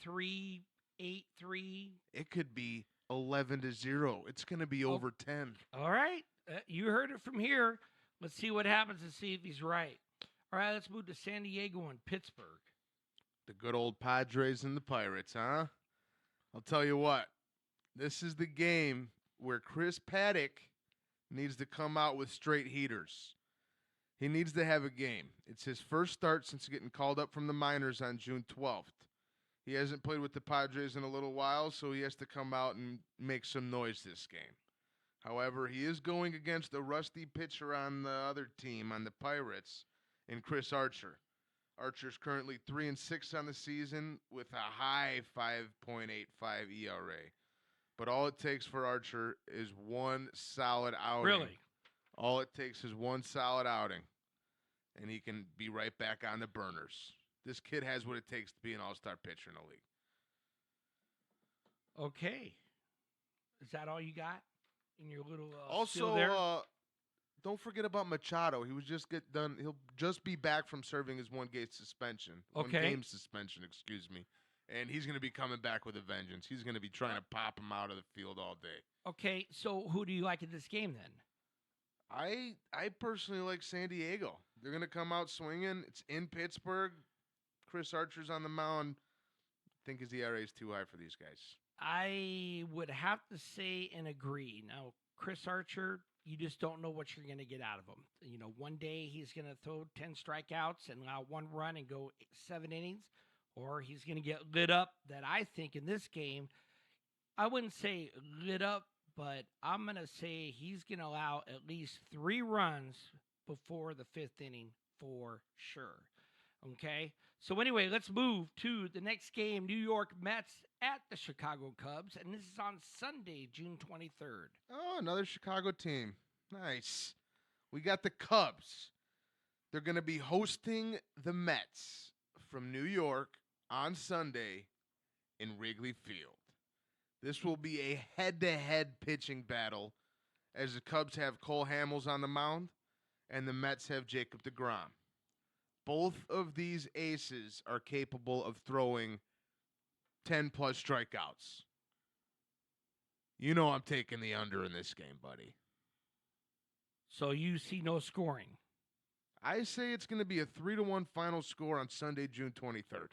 9-3, 8-3? It could be 11-0. It's going to be over 10. All right. You heard it from here. Let's see what happens and see if he's right. All right, let's move to San Diego and Pittsburgh. The good old Padres and the Pirates, huh? I'll tell you what. This is the game where Chris Paddock needs to come out with straight heaters. He needs to have a game. It's his first start since getting called up from the minors on June 12th. He hasn't played with the Padres in a little while, so he has to come out and make some noise this game. However, he is going against a rusty pitcher on the other team, on the Pirates, in Chris Archer. Archer's currently 3-6 on the season with a high 5.85 ERA. But all it takes for Archer is one solid outing. Really? All it takes is one solid outing, and he can be right back on the burners. This kid has what it takes to be an all-star pitcher in the league. Okay. Is that all you got in your little also there? Don't forget about Machado. He was just done. He'll just be back from serving his one-game suspension. Okay. One-game suspension, excuse me. And he's going to be coming back with a vengeance. He's going to be trying to pop him out of the field all day. Okay, so who do you like in this game then? I personally like San Diego. They're going to come out swinging. It's in Pittsburgh. Chris Archer's on the mound. I think his ERA is too high for these guys. I would have to say and agree. Now, Chris Archer, you just don't know what you're going to get out of him. One day he's going to throw 10 strikeouts and allow one run and go 7 innings, or he's going to get lit up. That I think in this game, I wouldn't say lit up, but I'm going to say he's going to allow at least 3 runs before the 5th inning for sure. Okay. So anyway, let's move to the next game, New York Mets at the Chicago Cubs, and this is on Sunday, June 23rd. Oh, another Chicago team. Nice. We got the Cubs. They're going to be hosting the Mets from New York on Sunday in Wrigley Field. This will be a head-to-head pitching battle as the Cubs have Cole Hamels on the mound and the Mets have Jacob deGrom. Both of these aces are capable of throwing 10-plus strikeouts. You know I'm taking the under in this game, buddy. So you see no scoring. I say it's going to be a 3-1 final score on Sunday, June 23rd.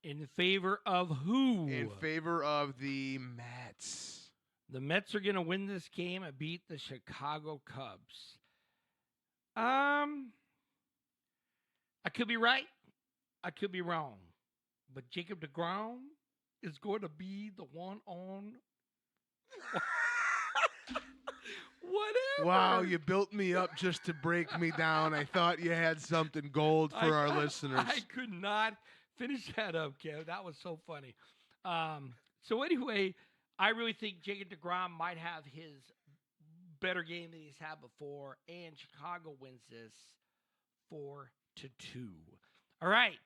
In favor of who? In favor of the Mets. The Mets are going to win this game and beat the Chicago Cubs. I could be right. I could be wrong. But Jacob deGrom is going to be the one on. Whatever. Wow, you built me up just to break me down. I thought you had something gold for our listeners. I could not finish that up, Kev. That was so funny. So anyway, I really think Jacob deGrom might have his better game than he's had before, and Chicago wins this 4-2. All right.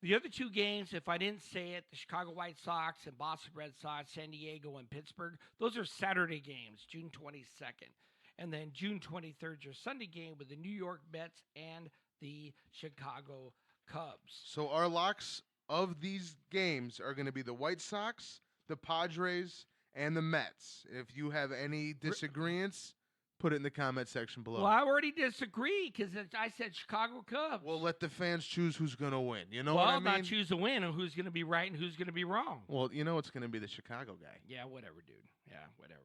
The other 2 games, if I didn't say it, the Chicago White Sox and Boston Red Sox, San Diego and Pittsburgh, those are Saturday games, June 22nd. And then June 23rd, your Sunday game with the New York Mets and the Chicago Cubs. So our locks of these games are going to be the White Sox, the Padres, and the Mets. If you have any disagreements, put it in the comment section below. Well, I already disagree because I said Chicago Cubs. Well, let the fans choose who's going to win. You know what I mean? Well, not choose a win and who's going to be right and who's going to be wrong. Well, you know it's going to be the Chicago guy. Yeah, whatever, dude. Yeah, whatever.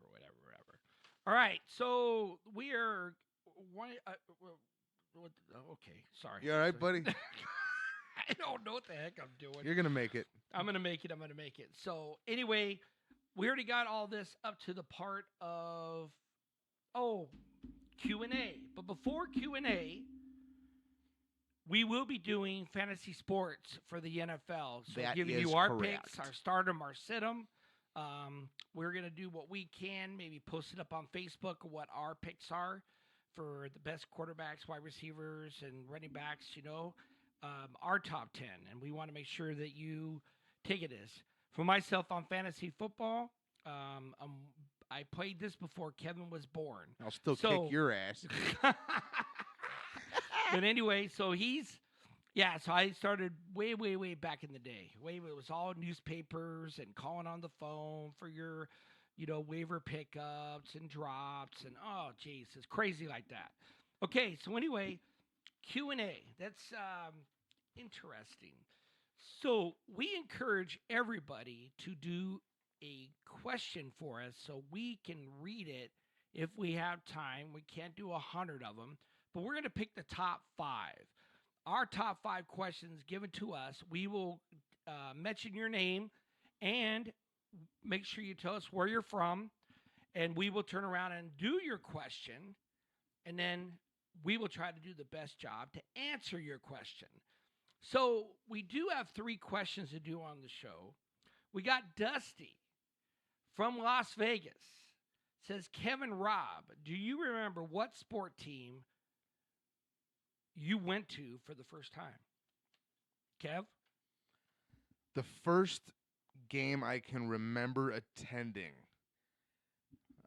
All right, so we are okay, sorry. You all right, buddy? I don't know what the heck I'm doing. You're going to make it. I'm going to make it. So anyway, we already got all this up to the part of, Q&A. But before Q&A, we will be doing fantasy sports for the NFL. So That giving is you our correct. picks, our start 'em, our sit 'em. We're going to do what we can, maybe post it up on Facebook, what our picks are for the best quarterbacks, wide receivers, and running backs, our top 10. And we want to make sure that you take it as. For myself on fantasy football, I played this before Kevin was born. I'll still kick your ass. But anyway, so so I started way, way, way back in the day. It was all newspapers and calling on the phone for your, waiver pickups and drops and, oh, geez, it's crazy like that. Okay, so anyway, Q&A. That's interesting. So we encourage everybody to do a question for us so we can read it if we have time. We can't do 100 of them, but we're going to pick the top 5. Our top 5 questions given to us, we will mention your name and make sure you tell us where you're from, and we will turn around and do your question, and then we will try to do the best job to answer your question. So we do have 3 questions to do on the show. We got Dusty from Las Vegas. Says, Kevin Robb, do you remember what sport team you went to for the first time? Kev? The first game I can remember attending,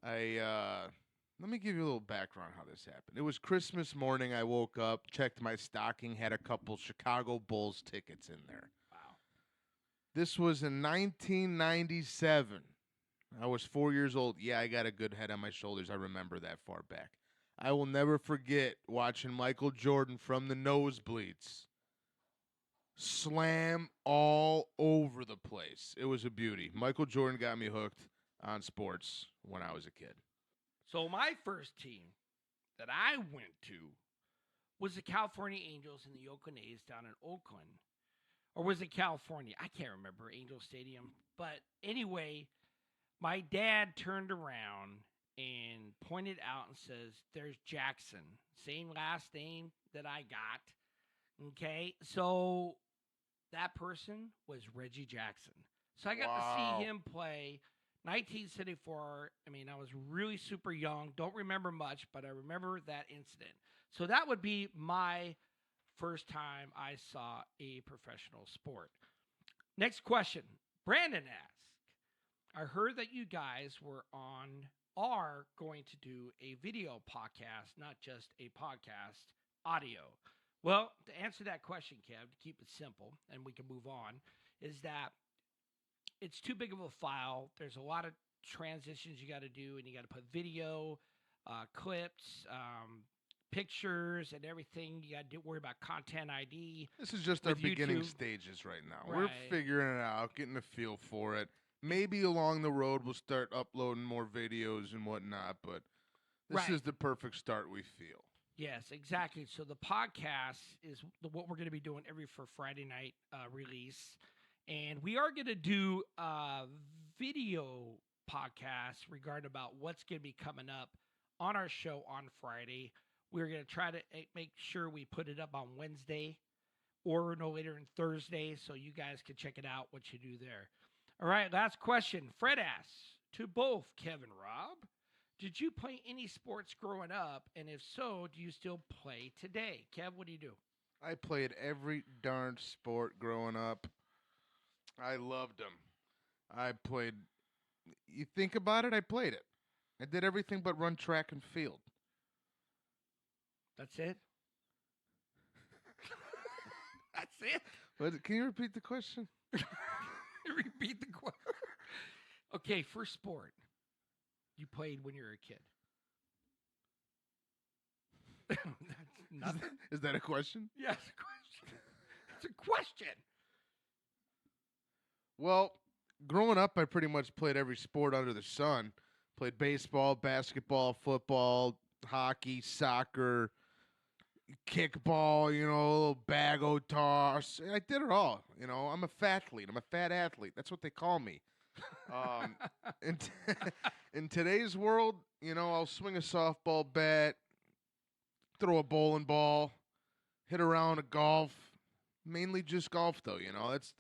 let me give you a little background how this happened. It was Christmas morning. I woke up, checked my stocking, had a couple Chicago Bulls tickets in there. Wow. This was in 1997. I was 4 years old. Yeah, I got a good head on my shoulders. I remember that far back. I will never forget watching Michael Jordan from the nosebleeds slam all over the place. It was a beauty. Michael Jordan got me hooked on sports when I was a kid. So my first team that I went to was the California Angels and the Oakland A's down in Oakland. Or was it California? I can't remember, Angel Stadium. But anyway, my dad turned around and pointed out and says, "There's Jackson, same last name that I got." Okay, so that person was Reggie Jackson. So I got to see him play 1974. I mean, I was really super young. Don't remember much, but I remember that incident. So that would be my first time I saw a professional sport. Next question. Brandon asked, I heard that you guys are going to do a video podcast, not just a podcast audio. Well, to answer that question, Kev, to keep it simple and we can move on, is that it's too big of a file. There's a lot of transitions you got to do, and you got to put video, clips, pictures, and everything. You got to worry about content ID. This is just our beginning stages right now. Right. We're figuring it out, getting a feel for it. Maybe along the road we'll start uploading more videos and whatnot, but this is the perfect start, we feel. Yes, exactly. So the podcast is what we're going to be doing for Friday night release. And we are going to do a video podcast regarding about what's going to be coming up on our show on Friday. We're going to try to make sure we put it up on Wednesday or no later than Thursday so you guys can check it out, what you do there. All right, last question. Fred asks, to both Kev and Rob, did you play any sports growing up? And if so, do you still play today? Kev, what do you do? I played every darn sport growing up. I loved them. I played, you think about it, I played it. I did everything but run track and field. That's it? That's it? What, can you repeat the question? Repeat the question. Okay, first sport you played when you were a kid. That's nothing. Is that a question? Yes, a question. It's a question. Well, growing up, I pretty much played every sport under the sun. Played baseball, basketball, football, hockey, soccer, kickball, a little bag-o toss. I did it all. I'm a fathlete. I'm a fat athlete. That's what they call me. In today's world, I'll swing a softball bat, throw a bowling ball, hit around a golf. Mainly just golf, though.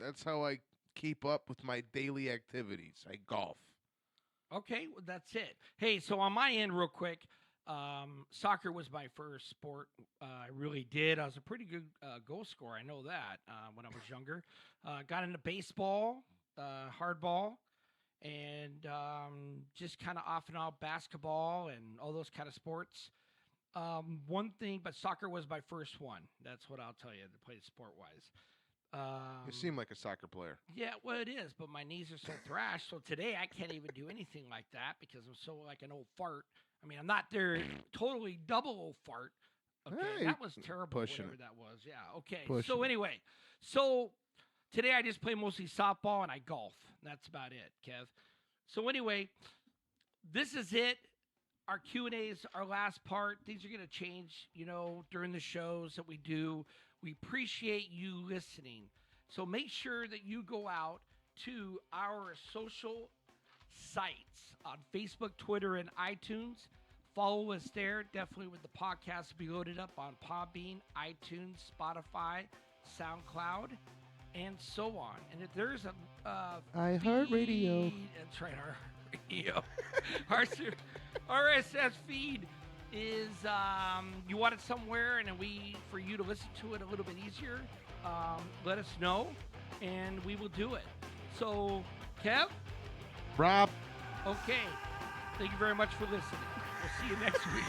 That's how I keep up with my daily activities. I golf. Okay, well, that's it. Hey, so on my end, real quick, soccer was my first sport. I really did. I was a pretty good goal scorer. I know that when I was younger. Got into baseball, hardball, and just kind of off and on basketball and all those kind of sports. One thing, but soccer was my first one. That's what I'll tell you to play sport-wise. You seem like a soccer player. Yeah, well, it is, but my knees are so thrashed. So today I can't even do anything like that because I'm so like an old fart. I mean, I'm not there totally double old fart. Okay, hey, that was terrible, whatever that was. Yeah, okay. Pushing. So anyway, today I just play mostly softball and I golf. That's about it, Kev. So anyway, this is it. Our Q&As, our last part. Things are going to change, during the shows that we do. We appreciate you listening. So make sure that you go out to our social sites on Facebook, Twitter, and iTunes. Follow us there. Definitely with the podcast be loaded up on Podbean, iTunes, Spotify, SoundCloud, and so on. And if there's a iHeartRadio. That's right, iHeartRadio. Our RSS feed is you want it somewhere and for you to listen to it a little bit easier, let us know and we will do it. So Kev, Rob, okay, thank you very much for listening. We'll see you next week.